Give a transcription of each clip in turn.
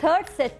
3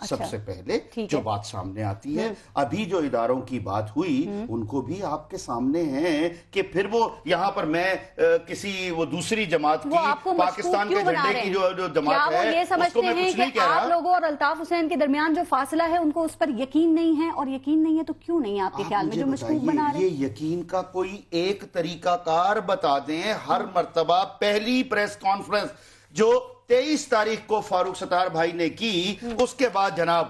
سب سے پہلے جو بات سامنے آتی ہے. ابھی جو اداروں کی بات ہوئی ان کو بھی آپ کے سامنے ہیں کہ پھر وہ یہاں پر میں کسی وہ دوسری جماعت کی پاکستان کے جھنڈے کی جو جماعت ہے اس کو میں کچھ نہیں کہہ رہا. آپ لوگوں اور الطاف حسین کے درمیان جو فاصلہ ہے ان کو اس پر یقین نہیں ہے, اور یقین نہیں ہے تو کیوں نہیں آپ کے خیال میں جو مشکوک بنا رہے ہیں؟ یہ یقین کا کوئی ایک طریقہ کار بتا دیں. ہر مرتبہ پہلی پریس کانفرنس جو 23 تاریخ کو فاروق ستار بھائی نے کی, اس کے بعد جناب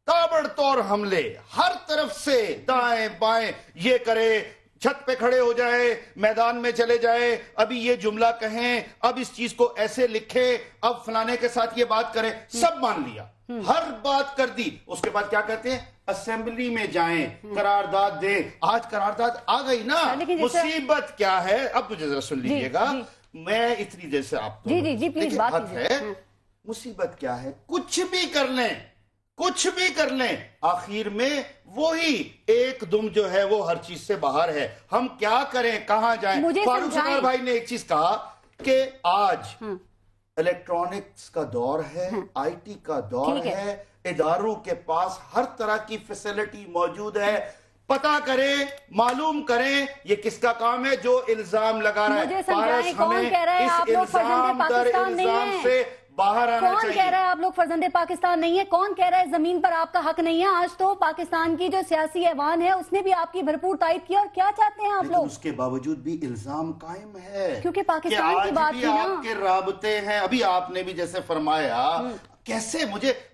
تابڑ توڑ حملے ہر طرف سے, دائیں بائیں, یہ کرے, چھت پہ کھڑے ہو جائے, میدان میں چلے جائے, ابھی یہ جملہ کہیں, اب اس چیز کو ایسے لکھے, اب فلانے کے ساتھ یہ بات کریں, سب مان لیا, ہر بات کر دی. اس کے بعد کیا کہتے ہیں, اسمبلی میں جائیں, قرارداد دیں. آج قرارداد آ گئی نا, مصیبت کیا ہے, اب مجھے ذرا سن لیجئے گا, میں اتنی دیر سے آپ دیکھیں حد ہے. مصیبت کیا ہے, کچھ بھی کر لیں, کچھ بھی کر لیں, آخر میں وہی ایک دم جو ہے وہ ہر چیز سے باہر ہے. ہم کیا کریں, کہاں جائیں؟ فاروق ستار بھائی نے ایک چیز کہا کہ آج الیکٹرانکس کا دور ہے, آئی ٹی کا دور ہے, اداروں کے پاس ہر طرح کی فیسلٹی موجود ہے, پتا کریں, معلوم کریں یہ کس کا کام ہے جو الزام لگا رہا ہے. پارس ہمیں اس الزام در الزام سے باہر آنا چاہیے. کون کہہ رہا ہے آپ لوگ فرزند پاکستان نہیں ہے؟ کون کہہ رہا ہے زمین پر آپ کا حق نہیں ہے؟ آج تو پاکستان کی جو سیاسی ایوان ہے اس نے بھی آپ کی بھرپور تائید کیا, اور کیا چاہتے ہیں آپ لوگ؟ اس کے باوجود بھی الزام قائم ہے کیونکہ پاکستان کی بات تھی نا. آپ کے رابطے ہیں, ابھی آپ نے بھی جیسے فرمایا, کیسے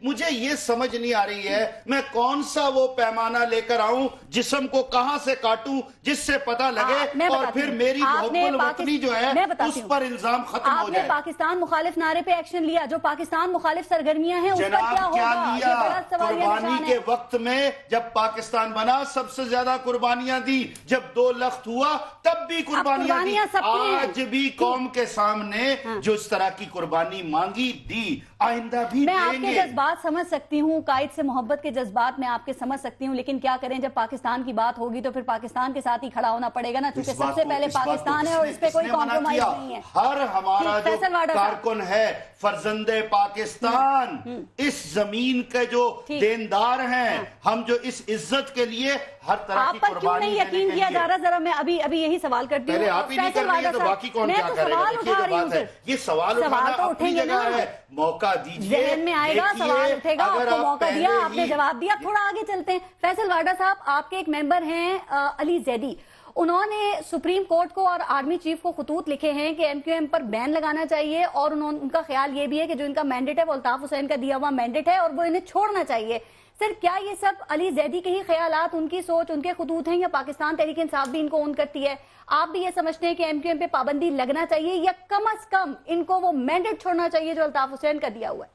مجھے یہ سمجھ نہیں آ رہی ہے, میں کون سا وہ پیمانہ لے کر آؤں جسم کو کہاں سے کاٹوں جس سے پتہ لگے, اور پھر میری حب الوطنی جو ہے اس پر الزام ختم ہو جائے. آپ نے پاکستان مخالف نعرے پہ ایکشن لیا, جو پاکستان مخالف سرگرمیاں ہیں اس پر جناب کیا لیا؟ قربانی کے وقت میں جب پاکستان بنا سب سے زیادہ قربانیاں دی, جب 2 لخت ہوا تب بھی قربانیاں دی. آج بھی قوم کے سامنے جو اس طرح کی قربانی مانگی دی, آئندہ بھی میں آپ کے جذبات سمجھ سکتی ہوں, قائد سے محبت کے جذبات میں آپ کے سمجھ سکتی ہوں, لیکن کیا کریں, جب پاکستان کی بات ہوگی تو پھر پاکستان کے ساتھ ہی کھڑا ہونا پڑے گا نا, کیونکہ سب سے پہلے پاکستان ہے اور اس پہ کوئی کمپرومائز نہیں ہے. ہر ہمارا جو کارکن ہے فرزند پاکستان, اس زمین کے جو دیندار ہیں, ہم جو اس عزت کے لیے ہر طرح کی قربانی کیوں نہیں یقین کیا جا رہا؟ ذرا میں ابھی یہی سوال کرتی ہوں. پہلے آپ ہی نہیں کر رہی ہے تو باقی کون کیا کرے گا؟ دیکھیے جو بات ہے, یہ سوال اٹھانا اپنی جگہ ہے, موقع دیجئے, ذہن میں آئے گا, سوال اٹھے گا, آپ کو موقع دیا, آپ نے جواب دیا. تھوڑا آگے چلتے ہیں. فیصل واڈا صاحب, آپ کے ایک ممبر ہیں علی زیدی, انہوں نے سپریم کورٹ کو اور آرمی چیف کو خطوط لکھے ہیں کہ ایم کیو ایم پر بین لگانا چاہیے, اور ان کا خیال یہ بھی ہے کہ جو ان کا مینڈیٹ ہے وہ الطاف حسین کا دیا ہوا مینڈیٹ ہے اور وہ انہیں چھوڑنا چاہیے. سر, کیا یہ سب علی زیدی کے ہی خیالات, ان کی سوچ, ان کے خطوط ہیں, یا پاکستان تحریک انصاف بھی ان کو اون کرتی ہے؟ آپ بھی یہ سمجھتے ہیں کہ ایم کیو ایم پہ پابندی لگنا چاہیے, یا کم از کم ان کو وہ مینڈیٹ چھوڑنا چاہیے جو الطاف حسین کا دیا ہوا ہے؟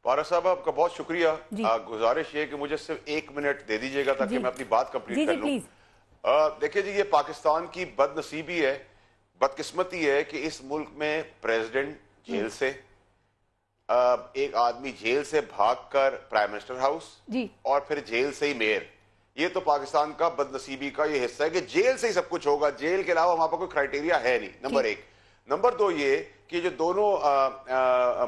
پارس صاحب, آپ کا بہت شکریہ. گزارش یہ کہ مجھے صرف 1 منٹ دے دیجیے گا تاکہ میں اپنی بات کمپلیٹ کر لوں. دیکھیں جی, یہ پاکستان کی بد نصیبی ہے, بدقسمتی ہے کہ اس ملک میں پریزیڈنٹ جیل سے, ایک آدمی جیل سے بھاگ کر پرائم منسٹر ہاؤس, اور پھر جیل سے ہی میئر. یہ تو پاکستان کا بد نصیبی کا یہ حصہ ہے کہ جیل سے ہی سب کچھ ہوگا, جیل کے علاوہ وہاں پر کوئی کرائٹیریا ہے نہیں. نمبر 1. نمبر 2 یہ کہ جو دونوں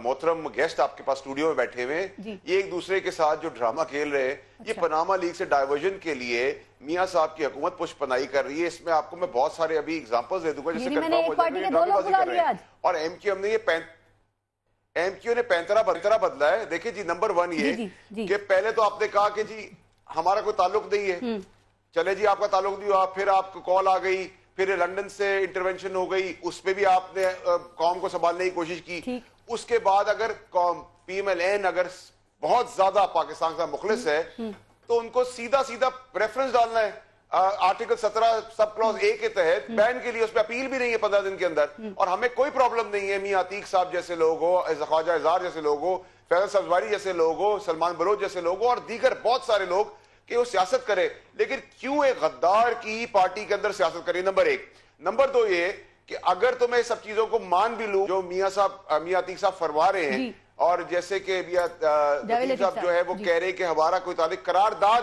محترم گیسٹ آپ کے پاس اسٹوڈیو میں بیٹھے ہوئے ہیں, یہ ایک دوسرے کے ساتھ جو ڈرامہ کھیل رہے ہیں, یہ پاناما لیگ سے ڈائیورژن کے لیے میاں صاحب کی حکومت پشت پناہی کر رہی ہے. اس میں آپ کو میں بہت سارے ابھی ایگزامپلز دے دوں گا جس سے کنفرم ہو جائے گا. اور ایم کیو نے 15 بدلا ہے. دیکھیں جی, نمبر 1 یہ کہ پہلے تو آپ نے کہا کہ جی ہمارا کوئی تعلق نہیں ہے, چلے جی آپ کا تعلق نہیں ہوا, پھر آپ کو کال آ گئی, پھر لنڈن سے انٹرونشن ہو گئی, اس پہ بھی آپ نے قوم کو سنبھالنے کی کوشش کی. اس کے بعد اگر پی ایم ایل این اگر بہت زیادہ پاکستان کا مخلص ہے تو ان کو سیدھا پریفرنس ڈالنا ہے. آرٹیکل 17 سب کلوز A کے تحت بین کے لیے اس پہ اپیل بھی نہیں ہے 15 دن کے اندر. اور ہمیں کوئی پرابلم نہیں ہے میاں عتیق صاحب جیسے لوگ ہو, خواجہ اظہار جیسے لوگ ہو, فیضل سبزواری جیسے لوگ ہو, سلمان بلوچ جیسے لوگ ہو, اور دیگر بہت سارے لوگ, کہ وہ سیاست کرے. لیکن کیوں ایک غدار کی پارٹی کے اندر سیاست کرے؟ نمبر 1. نمبر 2 یہ کہ اگر تو میں سب چیزوں کو مان بھی لوں جو میاں عتیق صاحب فرما رہے ہیں, اور جیسے کہ صاحب جو ہے وہ کہہ رہے کہ ہمارا کوئی تعلق, قرارداد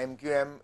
MQM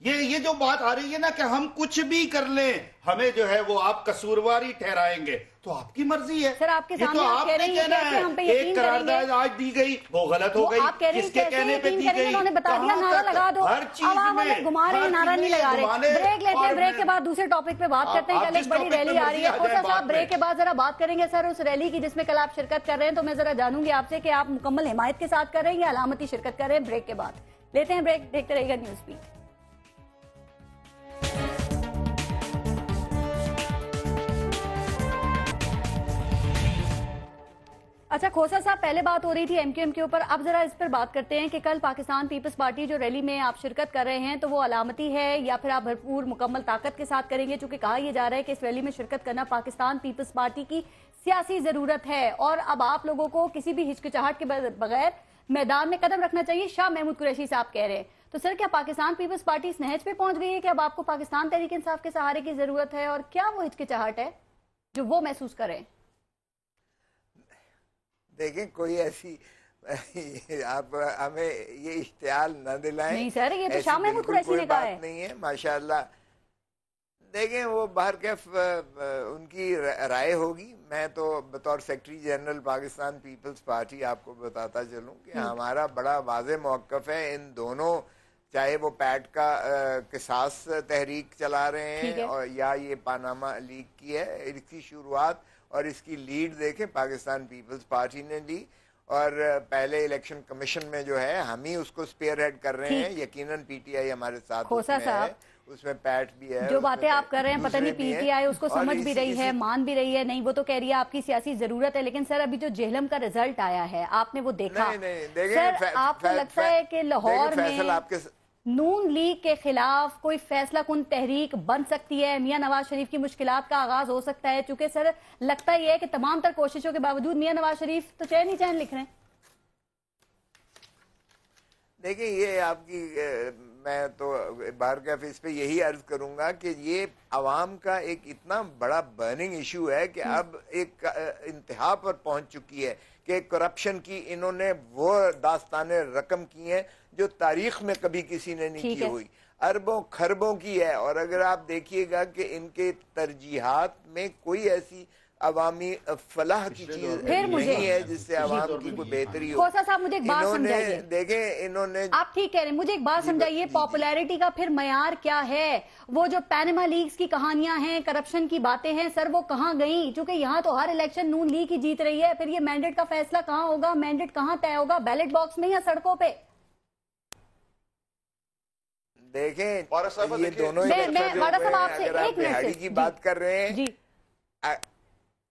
یہ جو بات آ رہی ہے نا کہ ہم کچھ بھی کر لیں ہمیں جو ہے وہ آپ قصورواری ٹھہرائیں گے، تو آپ کی مرضی ہے. سر آپ کے سامنے آپ نے کہنا ہے ایک قرارداد آج دی گئی وہ غلط ہو گئی، کس کے کہنے پہ دی گئی؟ انہوں نے بتا دیا نعرہ لگا دو، ہر چیز میں گھما رہے ہیں، نعرہ نہیں لگا رہے. بریک لیتے ہیں، بریک کے بعد دوسرے ٹاپک پہ بات کرتے ہیں. کل ایک بڑی ریلی آ رہی ہے کھوسا صاحب، بریک کے بعد ذرا بات کریں گے سر اس ریلی کی جس میں کل آپ شرکت کر رہے ہیں. تو میں ذرا جانوں گی آپ سے کہ آپ مکمل حمایت کے ساتھ کر رہے ہیں یا علامتی شرکت کر رہے ہیں. بریک کے بعد لیتے ہیں بریک، دیکھتے رہیے گا نیوز بیٹ. اچھا کھوسا صاحب، پہلے بات ہو رہی تھی ایم کیو ایم کے اوپر، اب ذرا اس پر بات کرتے ہیں کہ کل پاکستان پیپلز پارٹی جو ریلی میں آپ شرکت کر رہے ہیں تو وہ علامتی ہے یا پھر آپ بھرپور مکمل طاقت کے ساتھ کریں گے؟ چونکہ کہا یہ جا رہا ہے کہ اس ریلی میں شرکت کرنا پاکستان پیپلز پارٹی کی سیاسی ضرورت ہے اور اب آپ لوگوں کو کسی بھی ہچکچاہٹ کے بغیر میدان میں قدم رکھنا چاہیے. شاہ محمود قریشی صاحب کہہ رہے ہیں. تو سر کیا پاکستان پیپلز پارٹی اس نہج پہ پہنچ گئی ہے کہ اب آپ کو پاکستان تحریک انصاف کے سہارے کی ضرورت ہے، اور کیا وہ ہچکچاہٹ ہے جو وہ محسوس کریں؟ دیکھیں کوئی ایسی آپ ہمیں یہ اشتعال نہ دلائیں. نہیں سر، یہ تو شاہ محمود قریشی نے کہا ہے. نہیں ہے ماشاءاللہ. دیکھیں وہ باہر کیف ان کی رائے ہوگی. میں تو بطور سیکرٹری جنرل پاکستان پیپلز پارٹی آپ کو بتاتا چلوں کہ ہمارا بڑا واضح موقف ہے ان دونوں، چاہے وہ پیٹ کا قصاص تحریک چلا رہے ہیں اور یا یہ پاناما لیگ کی ہے. اس کی شروعات اور اس کی لیڈ دیکھیں پاکستان پیپلز پارٹی نے لی، اور پہلے الیکشن کمیشن میں جو ہے ہم ہی اس کو سپیئر ہیڈ کر رہے ہیں. یقیناً پی ٹی آئی ہمارے ساتھ اس میں پیٹ بھی ہے. جو باتیں آپ کر رہے ہیں پتہ نہیں پی ٹی آئی اس کو سمجھ بھی رہی ہے، مان بھی رہی ہے نہیں، وہ تو کہہ رہی ہے آپ کی سیاسی ضرورت ہے. لیکن سر ابھی جو جہلم کا رزلٹ آیا ہے آپ نے وہ دیکھا، سر آپ کو لگتا ہے کہ لاہور میں نون لیگ کے خلاف کوئی فیصلہ کن تحریک بن سکتی ہے؟ میاں نواز شریف کی مشکلات کا آغاز ہو سکتا ہے؟ چونکہ سر لگتا یہ ہے کہ تمام تر کوششوں کے باوجود میاں نواز شریف تو چین ہی چین لکھ رہے ہیں. دیکھیں یہ آپ کی میں تو بار کیف اس پہ یہی عرض کروں گا کہ یہ عوام کا ایک اتنا بڑا برننگ ایشو ہے کہ اب ایک انتہا پر پہنچ چکی ہے کہ کرپشن کی انہوں نے وہ داستانیں رقم کی ہیں جو تاریخ میں کبھی کسی نے نہیں کی ہوئی، اربوں خربوں کی ہے. اور اگر آپ دیکھیے گا کہ ان کے ترجیحات میں کوئی ایسی عوامی فلاح کی چیز نہیں ہے جس سے عوام کی کوئی بہتری ہو. کھوسا صاحب مجھے ایک بات سمجھائیے، دیکھیں انہوں نے، آپ ٹھیک کہہ رہے ہیں، مجھے ایک بات سمجھائیے پاپولیرٹی کا پھر معیار کیا ہے؟ وہ جو پینما لیگز کی کہانیاں ہیں، کرپشن کی باتیں ہیں، سر وہ کہاں گئیں؟ چونکہ یہاں تو ہر الیکشن نون لیگ ہی جیت رہی ہے. پھر یہ مینڈیٹ کا فیصلہ کہاں ہوگا؟ مینڈیٹ کہاں طے ہوگا؟ بیلٹ باکس میں یا سڑکوں پہ؟ دیکھیں یہ دونوں اگر آپ بہاڑی کی بات کر رہے ہیں،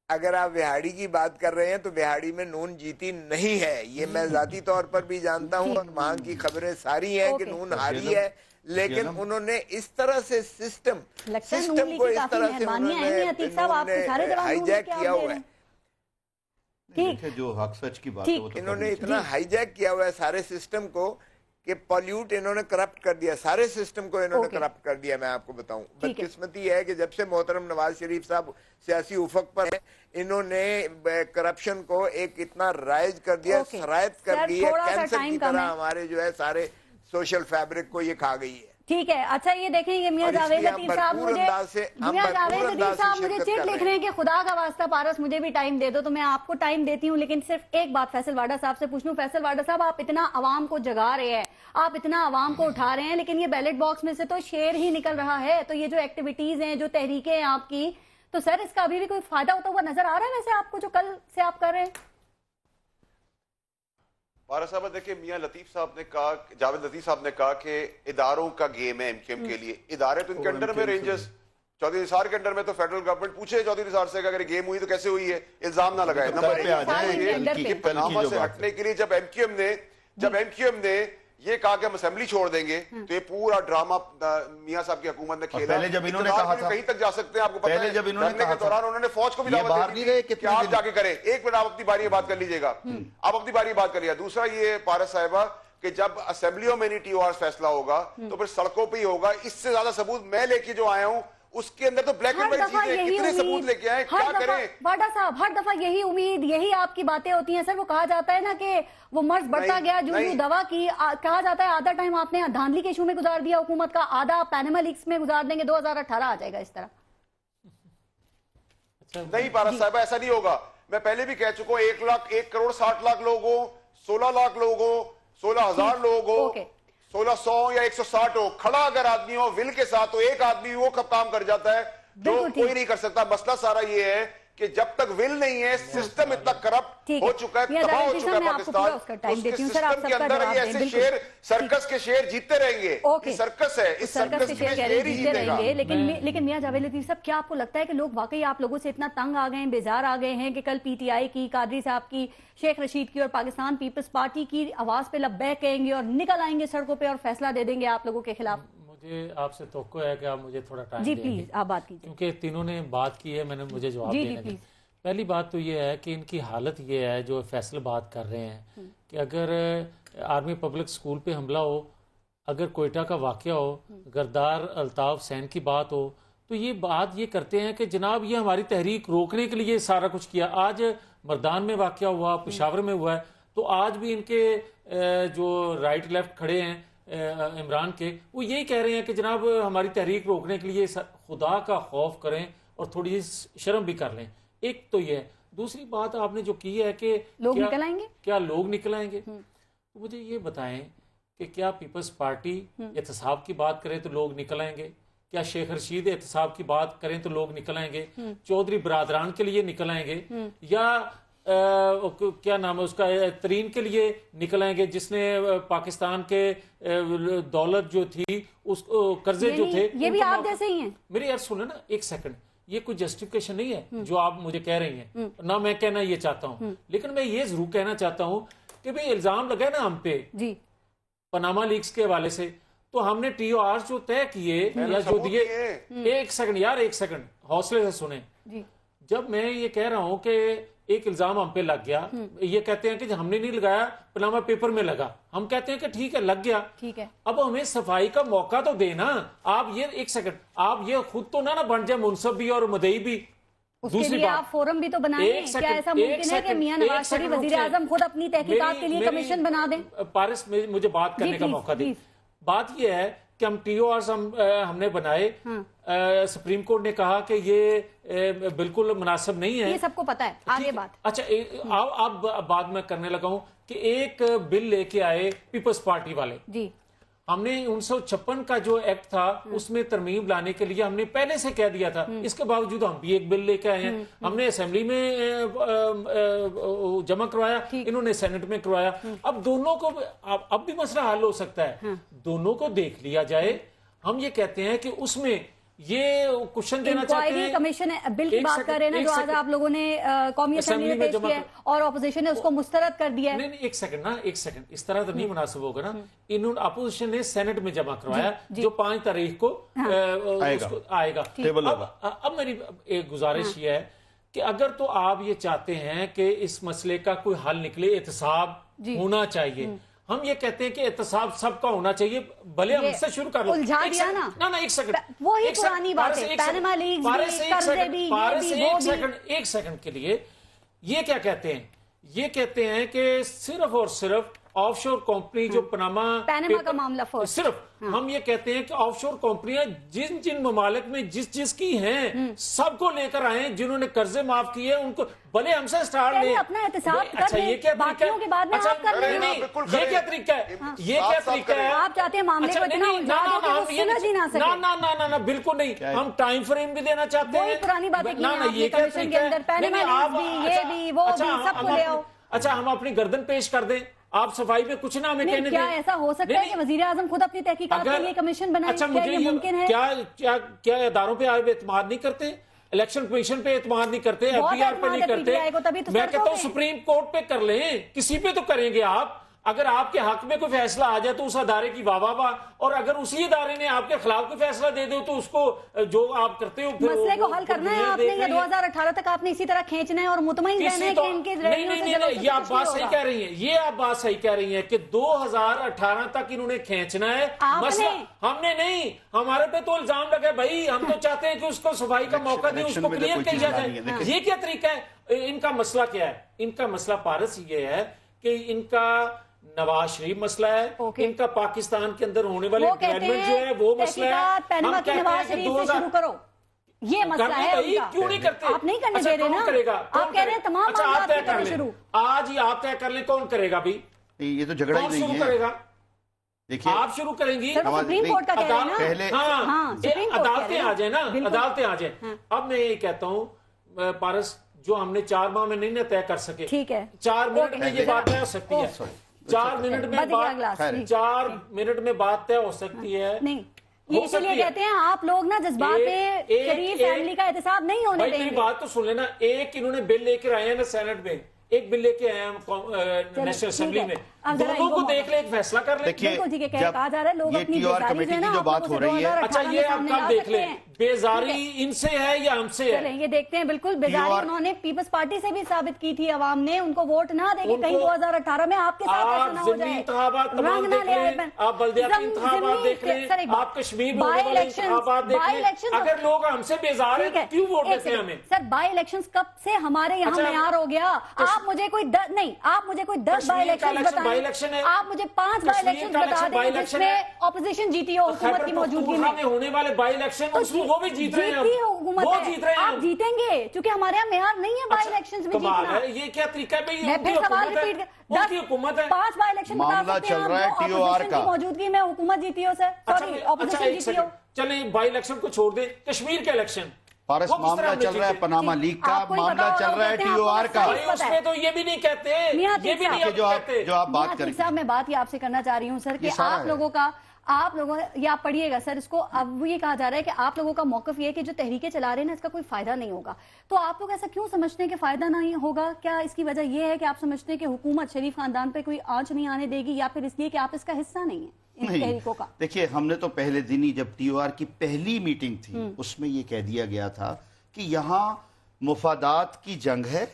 اگر آپ بہاڑی کی بات کر رہے ہیں تو بہاڑی میں نون جیتی نہیں ہے، یہ میں ذاتی طور پر بھی جانتا ہوں اور وہاں کی خبریں ساری ہیں کہ نون ہاری ہے. لیکن انہوں نے اس طرح سے سسٹم کو اس طرح سے انہوں نے ہائی جیک کیا ہوا ہے. جو حق سچ کی بات ہے انہوں نے اتنا ہائی جیک کیا ہوا ہے سارے سسٹم کو کہ پالیوٹ انہوں نے کرپٹ کر دیا، سارے سسٹم کو انہوں نے کرپٹ کر دیا. میں آپ کو بتاؤں بدقسمتی ہے کہ جب سے محترم نواز شریف صاحب سیاسی افق پر ہیں انہوں نے کرپشن کو ایک اتنا رائج کر دیا، سرایت کر دی ہے، کینسر کی طرح ہمارے جو ہے سارے سوشل فیبرک کو یہ کھا گئی ہے. ٹھیک ہے. اچھا یہ دیکھیں یہ میاں جاوید لطیف صاحب مجھے چٹ لکھ رہے ہیں کہ خدا کا واسطہ پارس مجھے بھی ٹائم دے دو. تو میں آپ کو ٹائم دیتی ہوں لیکن صرف ایک بات فیصل واڈا صاحب سے پوچھ لوں. فیصل واڈا صاحب آپ اتنا عوام کو جگا رہے ہیں، آپ اتنا عوام کو اٹھا رہے ہیں، لیکن یہ بیلٹ باکس میں سے تو شیر ہی نکل رہا ہے. تو یہ جو ایکٹیویٹیز ہیں، جو تحریکیں ہیں آپ کی، تو سر اس کا ابھی بھی کوئی فائدہ ہوتا ہوا نظر آ رہا ہے ویسے آپ کو جو کل سے آپ کر رہے ہیں؟ پارس صاحب دیکھیں میاں لطیف صاحب نے کہا، جاوید لطیف صاحب نے کہا کہ اداروں کا گیم ہے ایم کیو ایم کے لیے. ادارے تو ان کے انڈر میں رینجرز، چودھری نثار کے انڈر میں تو فیڈرل گورنمنٹ پوچھے چودھری نثار سے کہ اگر گیم ہوئی تو کیسے ہوئی ہے، الزام نہ لگائے. نمبر پاناما سے ہٹنے کے لیے جب ایم کیو ایم نے یہ کہا کہ ہم اسمبلی چھوڑ دیں گے تو یہ پورا ڈرامہ میاں صاحب کی حکومت نے کھیلا. پہلے جب انہوں نے کہا تھا کہیں تک جا سکتے ہیں آپ کو پتہ ہے، جب انہوں نے کہا کے دوران انہوں نے فوج کو بھی دعوت دی کہ آپ جا کے کریں. ایک منٹ آپ اپنی باری میں بات کر لیجئے گا، آپ اپنی باری میں بات کریے. دوسرا یہ پارس صاحبہ کہ جب اسمبلیوں میں نہیں ٹی او آر فیصلہ ہوگا تو پھر سڑکوں پہ ہی ہوگا. اس سے زیادہ ثبوت میں لے کے جو آیا ہوں اس کے اندر تو بلیک اینڈ وائٹ چیزیں کتنے ثبوت لے کے آئے, کیا کریں؟ واڈا صاحب ہر دفعہ یہی امید, یہی آپ کی باتیں ہوتی ہیں سر. وہ کہا جاتا ہے نا کہ وہ مرض بڑھتا گیا جو دوا کی, کہا جاتا ہے آدھا ٹائم آپ نے دھاندلی کے ایشو میں گزار دیا حکومت کا, آدھا پینما لیکس میں گزار دیں گے, 2018 آ جائے گا اس طرح. نہیں پارس صاحب ایسا نہیں ہوگا. میں پہلے بھی کہہ چکا ہوں 1,60,00,000 لوگ ہو, 16 لاکھ لوگ ہو, 16,000 لوگ ہو, 1600 یا 160 ہو, کھڑا اگر آدمی ہو ول کے ساتھ تو ایک آدمی وہ کام کر جاتا ہے جو کوئی نہیں کر سکتا. مسئلہ سارا یہ ہے کہ جب تک ول نہیں ہے, سسٹم اتنا کرپٹ ہو چکا ہے, تباہ ہو چکا ہے پاکستان, اس کے سسٹم کے اندر یہ ایسے شیر, سرکس کے شیر جیتے رہیں گے. یہ سرکس ہے, اس سرکس کے شیر ہی جیتے گا. لیکن میاں جاوید لطیف صاحب, کیا آپ کو لگتا ہے کہ لوگ واقعی آپ لوگوں سے اتنا تنگ آ گئے ہیں, بیزار آ گئے ہیں کہ کل پی ٹی آئی کی, قادری صاحب کی, شیخ رشید کی اور پاکستان پیپلز پارٹی کی آواز پہ لبیک کہیں گے اور نکل آئیں گے سڑکوں پہ اور فیصلہ دے دیں گے آپ لوگوں کے خلاف؟ مجھے آپ سے توقع ہے کہ آپ مجھے تھوڑا ٹائم جی دیں گے. پلیز آپ بات کیجئے, کیونکہ تینوں نے بات کی ہے, میں نے مجھے جواب دینا ہے. پہلی بات تو یہ ہے کہ ان کی حالت یہ ہے جو فیصل بات کر رہے ہیں کہ اگر آرمی پبلک سکول پہ حملہ ہو, اگر کوئٹہ کا واقعہ ہو, غردار الطاف حسین کی بات ہو, تو یہ بات یہ کرتے ہیں کہ جناب یہ ہماری تحریک روکنے کے لیے سارا کچھ کیا. آج مردان میں واقعہ ہوا, پشاور میں ہوا ہے, تو آج بھی ان کے جو رائٹ لیفٹ کھڑے ہیں عمران کے, وہ یہی کہہ رہے ہیں کہ جناب ہماری تحریک روکنے کے لیے خدا کا خوف کریں اور تھوڑی شرم بھی کر لیں. ایک تو یہ ہے. دوسری بات آپ نے جو کی ہے کہ لوگ نکل آئیں گے, کیا لوگ نکل آئیں گے, مجھے یہ بتائیں کہ کیا پیپلز پارٹی احتساب کی بات کرے تو لوگ نکل آئیں گے؟ کیا شیخ رشید احتساب کی بات کریں تو لوگ نکل آئیں گے؟ چودھری برادران کے لیے نکل آئیں گے؟ یا کیا نام ہے اس کا, ترین کے لیے نکل آئیں گے جس نے پاکستان کے دولت جو تھی, اس قرضے جو تھے, یہ بھی آپ جیسے ہی ہیں. میری یار سنیں نا ایک سیکنڈ, یہ کوئی جسٹیفیکیشن نہیں ہے جو آپ مجھے کہہ رہی ہیں, نہ میں کہنا یہ چاہتا ہوں, لیکن میں یہ ضرور کہنا چاہتا ہوں کہ بھئی الزام لگا ہے نا ہم پہ پاناما لیکس کے حوالے سے, تو ہم نے ٹی او آر جو طے کیے یا جو دیے, ایک سیکنڈ یار, ایک سیکنڈ حوصلے سے سنیں. جب میں یہ کہہ رہا ہوں کہ ایک الزام ہم پہ لگ گیا, یہ کہتے ہیں کہ ہم نے نہیں لگایا, پاناما پیپر میں لگا, ہم کہتے ہیں کہ ٹھیک ہے لگ گیا, اب ہمیں صفائی کا موقع تو دینا. آپ یہ ایک سیکنڈ, آپ یہ خود تو نہ بن جائے منصف بھی اور مدعی بھی. اس کے لیے آپ فورم بھی تو بنائیں. کیا ایسا ممکن ہے کہ میاں نواز شریف وزیر اعظم خود اپنی تحقیقات کے لیے کمیشن بنا دیں؟ پارس مجھے بات کرنے کا موقع دیں. بات یہ ہے کہ ہم ٹی او آرز ہم نے بنائے, سپریم کورٹ نے کہا کہ یہ بالکل مناسب نہیں ہے, یہ سب کو پتا ہے. آگے بات, اچھا اب بات میں کرنے لگا ہوں کہ ایک بل لے کے آئے پیپلز پارٹی والے. ہم نے 1956 کا جو ایکٹ تھا اس میں ترمیم لانے کے لیے ہم نے پہلے سے کہہ دیا تھا, اس کے باوجود ہم بھی ایک بل لے کے آئے ہیں. ہم نے اسمبلی میں جمع کروایا, انہوں نے سینٹ میں کروایا. اب دونوں کو اب بھی مسئلہ حل ہو سکتا ہے, دونوں کو دیکھ لیا جائے. ہم یہ کہتے ہیں کہ اس میں یہ کوشچن دینا چاہتے ہیں, کمیشن بل کی بات کر رہے ہیں جو آج آپ لوگوں نے قومی اسمبلی میں پیش کیا ہے اور اپوزیشن نے اس کو مسترد کر دیا ہے. نہیں ایک سیکنڈ نا, ایک سیکنڈ, اس طرح تو نہیں مناسب ہوگا نا. انہوں نے اپوزیشن نے سینٹ میں جمع کروایا جو 5 تاریخ کو آئے گا. اب میری ایک گزارش یہ ہے کہ اگر تو آپ یہ چاہتے ہیں کہ اس مسئلے کا کوئی حل نکلے, احتساب ہونا چاہیے. ہم یہ کہتے ہیں کہ احتساب سب کا ہونا چاہیے, بھلے ہم اس سے شروع کر لو. ایک سیکنڈ, وہی پرانی بات ہے, پاناما لیکس بھی, قرضے بھی, ایک سیکنڈ کے لیے یہ کیا کہتے ہیں, یہ کہتے ہیں کہ صرف اور صرف آف شور کمپنی جو پاناما کا معاملہ صرف ہم یہ کہتے ہیں کہ آف شور کمپنیاں جن ممالک میں جس کی ہیں سب کو لے کر آئیں, جنہوں نے قرضے معاف کیے ان کو بھلے ہم سے سٹارٹ لیں. اپنا احتساب کر لیں, باقیوں کے بعد میں آپ کر لیں. یہ کیا طریقہ ہے, یہ کیا طریقہ ہے؟ آپ چاہتے ہیں معاملے کو اتنا الجھا دیں کہ وہ سمجھ ہی نہ سکے. نہ بالکل نہیں, ہم ٹائم فریم بھی دینا چاہتے ہیں. وہی پرانی باتیں کی ہیں آپ نے کمیشن کے اندر, پاناما لیکس بھی, یہ بھی, وہ بھی, سب کو لے آؤ. اچھا ہم اپنی گردن پیش کر دیں, آپ صفائی پہ کچھ نہ ہمیں کہنے دیں. کیا ایسا ہو سکتا ہے کہ وزیر اعظم خود اپنی تحقیقات کے لیے کمیشن بنائے؟ کیا یہ ممکن ہے؟ کیا اداروں پہ آپ اعتماد نہیں کرتے, الیکشن کمیشن پہ اعتماد نہیں کرتے, ایف بی آر پہ نہیں کرتے؟ میں کہتا ہوں سپریم کورٹ پہ کر لیں, کسی پہ تو کریں گے آپ. اگر آپ کے حق میں کوئی فیصلہ آ جائے تو اس ادارے کی واہ واہ، اور اگر اسی ادارے نے آپ کے خلاف کوئی فیصلہ دے دو تو اس کو جو آپ کرتے ہو مسئلے کو حل کرنا ہے آپ نے، یا 2018 تک آپ نے اسی طرح کھینچنا ہے اور مطمئن رہنا ہے کہ ان کے نہیں، یہ آپ بات صحیح کہہ رہی ہیں، یہ آپ بات صحیح کہہ رہی ہیں کہ 2018 تک انہوں نے کھینچنا ہے مسئلہ، ہم نے نہیں، ہمارے پہ تو الزام لگا بھائی، ہم تو چاہتے ہیں کہ اس کو صفائی کا موقع دیں، اس کو کلیئر کیا جائے. یہ کیا طریقہ ہے؟ ان کا مسئلہ کیا ہے؟ ان کا مسئلہ پارس یہ ہے کہ ان کا نواز شریف مسئلہ ہے، ان کا پاکستان کے اندر ہونے والے ڈیولپمنٹ جو ہے وہ مسئلہ ہے. ہم کہتے ہیں نواز شریف سے شروع کرو، یہ مسئلہ ہے. کیوں نہیں کرتے؟ آپ نہیں کرنے دے رہے نا، آپ کہہ رہے ہیں تمام معاملات کریں شروع. آج ہی آپ طے کر لیں کون کرے گا بھی؟ یہ تو جھگڑا ہی نہیں ہے. کون شروع کرے گا؟ دیکھیں آپ شروع کریں گی، سپریم کورٹ کا کہہ رہے ہیں نا، عدالتیں آ جائیں نا، عدالتیں آ جائیں. اب میں یہ کہتا ہوں پارس، جو ہم نے 4 ماہ میں نہیں نہ طے کر سکے، ٹھیک ہے 4 منٹ میں یہ بات طے ہو سکتی ہے. 4 منٹ میں بات طے ہو سکتی ہے. نہیں، یہ اسی لیے کہتے ہیں آپ لوگ نا جذبات پہ شریف فیملی کا احتساب نہیں ہونے دیں گے. بات تو سن لینا، ایک انہوں نے بل لے کر آئے ہیں نا سینٹ میں، ایک بل لے کے آئے ہیں نیشنل اسمبلی میں، دونوں کو دیکھ لے، ایک فیصلہ کر لیں. بالکل ٹھیک ہے، کہا جا رہا ہے لوگ اپنی کمیٹی کی جو بات ہو رہی ہے، اچھا یہ آپ کب دیکھ لیں بیزاری ان سے ہے یا ہم سے ہے؟ یہ دیکھتے ہیں. بالکل بیزاری انہوں نے پیپلز پارٹی سے بھی ثابت کی تھی، عوام نے ان کو ووٹ نہ دے کے کہیں 2018 میں آپ کے ساتھ ایسا نہ ہو جائے. انتخابات تمام دیکھ لیں، آپ بلدیاتی انتخابات دیکھ لیں، آپ کشمیر میں ہونے والے انتخابات دیکھ لیں. اگر لوگ ہم سے بیزار ہیں کیوں ووٹ دیتے ہیں ہمیں؟ سر بائی الیکشنز کب سے ہمارے یہاں معیار ہو گیا؟ آپ مجھے کوئی نہیں، آپ مجھے کوئی 10 بائی الیکشن بتائیں، آپ مجھے 5 بائی الیکشن بتا دیں جس میں اپوزیشن جیتی ہو حکومت کی موجودگی میں. ہونے والے بائی الیکشن اس میں وہ بھی جیت رہے ہیں، وہ جیت رہے ہیں، آپ جیتیں گے چونکہ ہمارے یہاں معیار نہیں ہے بائی الیکشنز میں جیتنا. یہ کیا طریقہ ہے بھائی؟ میں پھر سوال ریپیٹ کر، 5 بائی الیکشن بتا سکتے ہیں ہم اپوزیشن کی موجودگی میں حکومت جیتی ہو سر، سوری اپوزیشن جیتی ہو. چلیں بائی الیکشن کو چھوڑ دیں، کشمیر کے الیکشن پارس معاملہ چل رہا ہے، پاناما لیگ کا معاملہ چل رہا ہے، ٹی او آر کا. اس میں تو یہ بھی نہیں کہتے، یہ بھی نہیں کہتے. جو آپ بات کریں صاحب، میں بات یہ آپ سے کرنا چاہ رہی ہوں سر کہ آپ لوگوں یہ آپ پڑھیے گا سر، اس کو اب یہ کہا جا رہا ہے کہ آپ لوگوں کا موقف یہ ہے کہ جو تحریکیں چلا رہے ہیں نا اس کا کوئی فائدہ نہیں ہوگا. تو آپ لوگ ایسا کیوں سمجھتے ہیں کہ فائدہ نہیں ہوگا؟ کیا اس کی وجہ یہ ہے کہ آپ سمجھتے ہیں کہ حکومت شریف خاندان پہ کوئی آنچ نہیں آنے دے گی، یا پھر اس لیے کہ آپ اس کا حصہ نہیں ہیں ان تحریکوں کا؟ دیکھیے، ہم نے تو پہلے دن ہی جب ٹی او آر کی پہلی میٹنگ تھی اس میں یہ کہہ دیا گیا تھا کہ یہاں مفادات کی جنگ ہے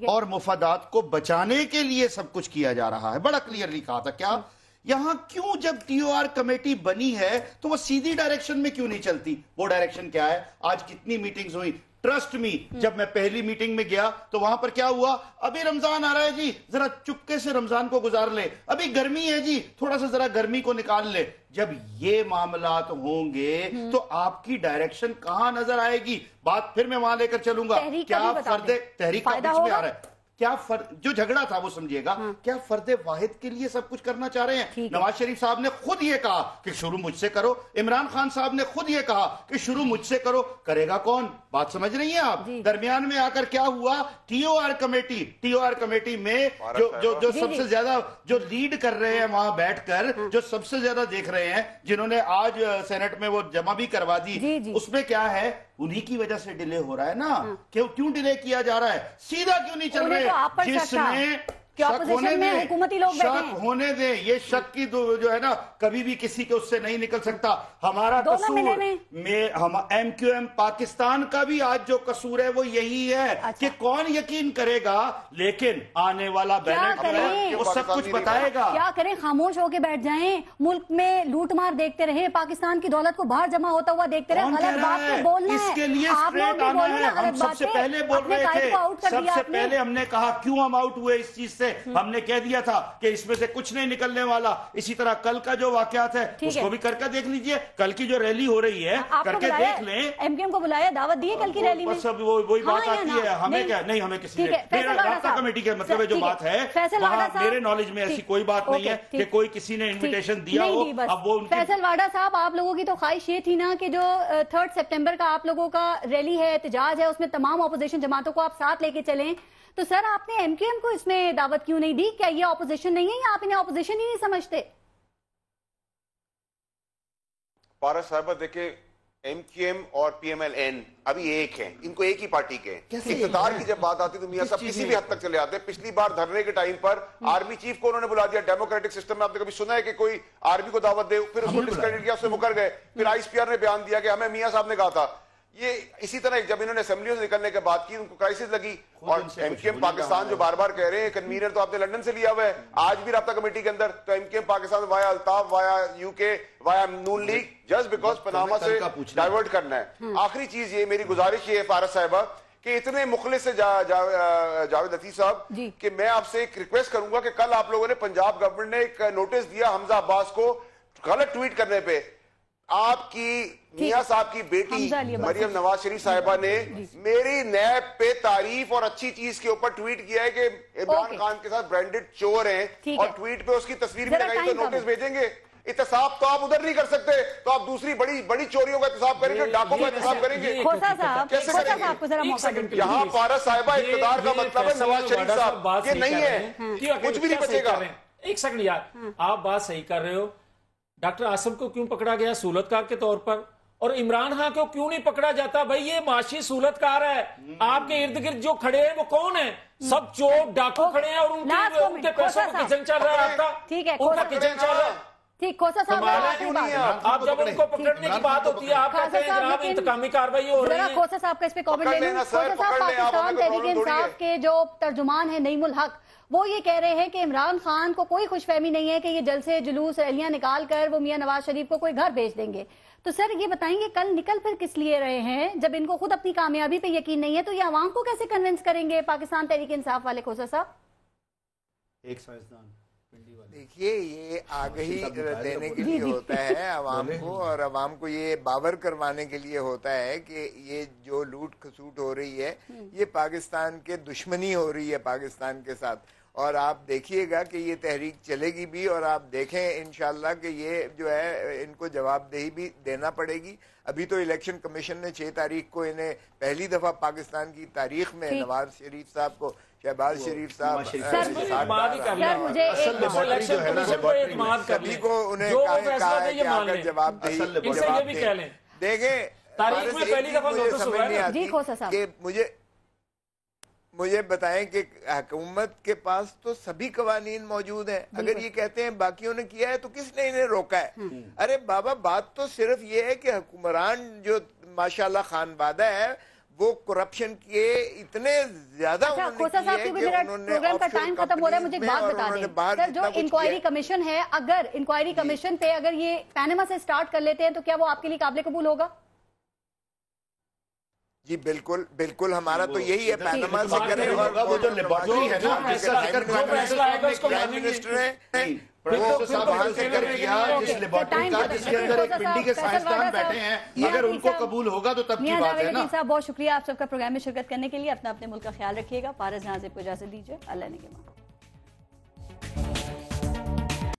اور مفادات کو بچانے کے لیے سب کچھ کیا جا رہا ہے. بڑا کلیئرلی کہا تھا. کیا یہاں کیوں جب ٹی او آر کمیٹی بنی ہے تو وہ سیدھی ڈائریکشن میں کیوں نہیں چلتی؟ وہ ڈائریکشن کیا ہے؟ آج کتنی میٹنگز ہوئی؟ ٹرسٹ می، جب میں پہلی میٹنگ میں گیا تو وہاں پر کیا ہوا؟ ابھی رمضان آ رہا ہے جی، ذرا چپکے سے رمضان کو گزار لے. ابھی گرمی ہے جی، تھوڑا سا ذرا گرمی کو نکال لے. جب یہ معاملات ہوں گے تو آپ کی ڈائریکشن کہاں نظر آئے گی؟ بات پھر میں وہاں لے کر چلوں گا. کیا فرد تحریک کا بیچ میں آ رہا ہے؟ کیا جو جھگڑا تھا وہ سمجھیے گا، کیا فرد واحد کے لیے سب کچھ کرنا چاہ رہے ہیں؟ نواز شریف صاحب نے خود یہ کہا کہ شروع مجھ سے کرو، عمران خان صاحب نے خود یہ کہا کہ شروع مجھ سے کرو. کرے گا کون؟ بات سمجھ رہی ہیں آپ؟ درمیان میں آ کر کیا ہوا؟ ٹی او آر کمیٹی میں جو سب سے زیادہ جو لیڈ کر رہے ہیں وہاں بیٹھ کر، جو سب سے زیادہ دیکھ رہے ہیں، جنہوں نے آج سینٹ میں وہ جمع بھی کروا دی، اس میں کیا ہے؟ انہی کی وجہ سے ڈیلے ہو رہا ہے نا. کیوں ڈیلے کیا جا رہا ہے؟ سیدھا کیوں نہیں چل رہے؟ جس میں شک ہونے دیں، یہ شک کی جو ہے نا کبھی بھی کسی کے اس سے نہیں نکل سکتا. ہمارا قصور ایم کیو ایم پاکستان کا بھی آج جو قصور ہے وہ یہی ہے کہ کون یقین کرے گا، لیکن آنے والا بیلٹ وہ سب کچھ بتائے گا. کیا کریں؟ خاموش ہو کے بیٹھ جائیں؟ ملک میں لوٹ مار دیکھتے رہے، پاکستان کی دولت کو باہر جمع ہوتا ہوا دیکھتے رہے. غلط بات پہ بولنا ہے، اس کے لیے اسٹریٹ آنا ہے. ہم سب سے پہلے بول رہے تھے، سب سے پہلے ہم نے کہا کیوں ہم آؤٹ ہوئے اس چیز سے؟ ہم نے کہہ دیا تھا کہ اس میں سے کچھ نہیں نکلنے والا. اسی طرح کل کا جو واقعات ہے اس کو بھی کر کے دیکھ لیجئے. کل کی جو ریلی ہو رہی ہے کر کے دیکھ لیں. ایم کیو ایم کو بلایا، دعوت دی ہے کل کی ریلی میں؟ سب وہی بات آتی ہے. ہمیں کیا نہیں، ہمیں کسی نے رابطہ کمیٹی کے مطلب جو بات ہے وہاں میرے نالج میں ایسی کوئی بات نہیں ہے کہ کوئی کسی نے انویٹیشن دیا ہو. اب وہ فیصل واڈا صاحب، آپ لوگوں کی تو خواہش یہ تھی نا کہ جو 3 سپٹمبر کا آپ لوگوں کا ریلی ہے، احتجاج ہے، اس میں تمام اپوزیشن جماعتوں کو آپ ساتھ لے کے چلیں. تو سر آپ نے ایم کیو ایم کو اس میں دعوت کیوں نہیں دی؟ کیا یہ اپوزیشن نہیں ہے یا آپ انہیں اپوزیشن ہی نہیں سمجھتے؟ پارس صاحبہ دیکھیں، ایم کیو ایم اور پی ایم ایل این ابھی ایک ہیں, ان کو ایک ہی پارٹی کے ہیں. اقتدار کی جب بات آتی تو میاں صاحب کسی بھی حد تک چلے آتے ہیں. پچھلی بار دھرنے کے ٹائم پر آرمی چیف کو انہوں نے بلا دیا. ڈیموکریٹک سسٹم میں آپ نے کبھی سنا ہے کہ کوئی آرمی کو دعوت دے, پھر اس کو ڈسکریڈٹ کیا, اس سے مکر گئے. پھر آئی ایس پی آر نے بیان دیا کہ ہمیں میاں صاحب نے کہا تھا. یہ اسی طرح جب انہوں نے اسمبلیوں سے نکلنے کے بعد کی ان کو کرائسس لگی. اور ایم کیو ایم پاکستان جو بار بار کہہ رہے ہیں, کنوینر تو آپ نے لندن سے لیا ہوا ہے, آج بھی رابطہ کمیٹی کے اندر, تو M Q M Pakistan via Altaf, via U K, via Noon League, just because Panama سے ڈائیورٹ کرنا ہے. آخری چیز یہ میری گزارش یہ ہے فارس صاحبہ کہ اتنے مخلص جاوید لطیف صاحب کہ میں آپ سے ایک ریکویسٹ کروں گا کہ کل آپ لوگوں نے پنجاب گورنمنٹ نے ایک نوٹس دیا حمزہ عباس کو غلط ٹویٹ کرنے پہ. آپ کی میاں صاحب کی بیٹی مریم نواز شریف صاحبہ نے میری نیب پہ تعریف اور اچھی چیز کے اوپر ٹویٹ کیا ہے کہ عمران خان کے ساتھ برانڈڈ چور ہیں, اور ٹویٹ پہ اس کی تصویر بھی لگائی, تو نوٹس بھیجیں گے. احتساب تو آپ ادھر نہیں کر سکتے, تو آپ دوسری بڑی چوریوں کا احتساب کریں گے, ڈاکوں کا احتساب کریں گے. کیسے کریں گے؟ یہاں پارس صاحبہ اقتدار کا مطلب ہے نواز شریف صاحب, یہ نہیں ہے, کچھ بھی نہیں بچے گا. ایک سیکنڈ یار, آپ بات صحیح کر رہے ہو. ڈاکٹر عاصم کو کیوں پکڑا گیا سہولتکار کے طور پر, اور عمران خان کو کیوں نہیں پکڑا جاتا؟ بھائی یہ معاشی سہولتکار ہے. آپ کے ارد گرد جو کھڑے ہیں وہ کون ہیں؟ سب چور ڈاکو کھڑے ہیں, اور ان کے پیسوں کا کچن چل رہا ہے. آپ کا ان کا کچن چل رہا ہے. ٹھیک, کھوسا صاحب آپ جب ان کو پکڑنے کی بات ہوتی ہے آپ کہتے ہیں جناب انتقامی کارروائی ہو رہی ہے. کھوسا صاحب کا اس پہ کامنٹ لے لوں. کھوسا صاحب پاکستان تحریک انصاف کے جو ترجمان ہیں نعیم الحق, وہ یہ کہہ رہے ہیں کہ عمران خان کو کوئی خوش فہمی نہیں ہے کہ یہ جلسے جلوس ریلیاں نکال کر وہ میاں نواز شریف کو کوئی گھر بھیج دیں گے. تو سر یہ بتائیں گے کل نکل پھر کس لیے رہے ہیں جب ان کو خود اپنی کامیابی پہ یقین نہیں ہے, تو یہ عوام کو کیسے کنونس کریں گے پاکستان تحریک انصاف والے؟ کھوسا صاحب ایک سائنسدان دیکھیے, یہ آگہی دینے کے لیے ہوتا ہے عوام کو, اور عوام کو یہ باور کروانے کے لیے ہوتا ہے کہ یہ جو لوٹ کھسوٹ ہو رہی ہے یہ پاکستان کے دشمنی ہو رہی ہے پاکستان کے ساتھ. اور آپ دیکھیے گا کہ یہ تحریک چلے گی بھی, اور آپ دیکھیں انشاءاللہ کہ یہ جو ہے ان کو جواب دہی بھی دینا پڑے گی. ابھی تو الیکشن کمیشن نے 6 تاریخ کو انہیں پہلی دفعہ پاکستان کی تاریخ میں نواز شریف صاحب کو, شہباز شریف صاحب سبھی کو انہیں کہا ہے کہ آگر جواب دیں. دیکھیں سمجھ نہیں آتی کہ مجھے بتائیں کہ حکومت کے پاس تو سبھی قوانین موجود ہیں. اگر یہ کہتے ہیں باقیوں نے کیا ہے تو کس نے انہیں روکا ہے؟ ارے بابا, بات تو صرف یہ ہے کہ حکمران جو ماشاءاللہ خان بادہ ہے وہ کرپشن کے اتنے زیادہ پروگرام کا ٹائم ختم ہو رہا ہے. مجھے ایک بات بتا دیں سر, جو انکوائری کمیشن ہے, اگر انکوائری کمیشن پہ اگر یہ پیناما سے سٹارٹ کر لیتے ہیں تو کیا وہ آپ کے لیے قابل قبول ہوگا؟ جی بالکل بالکل, ہمارا تو یہی ہے پیناما سے کریں. اور وہ جو لیبارٹری ہے نا جس کا پرائم منسٹر ہے وہ سب وہاں سے کر کیا, جس لیبارٹری کا جس کے اندر ایک پنڈی کے سائنسدان بیٹھے ہیں, اگر ان کو قبول ہوگا تو تب کی بات ہے نا. صاحب بہت شکریہ آپ سب کا پروگرام میں شرکت کرنے کے لیے. اپنا اپنے ملک کا خیال رکھیے گا. فارس ناظر کو اجازت دیجیے. اللہ نے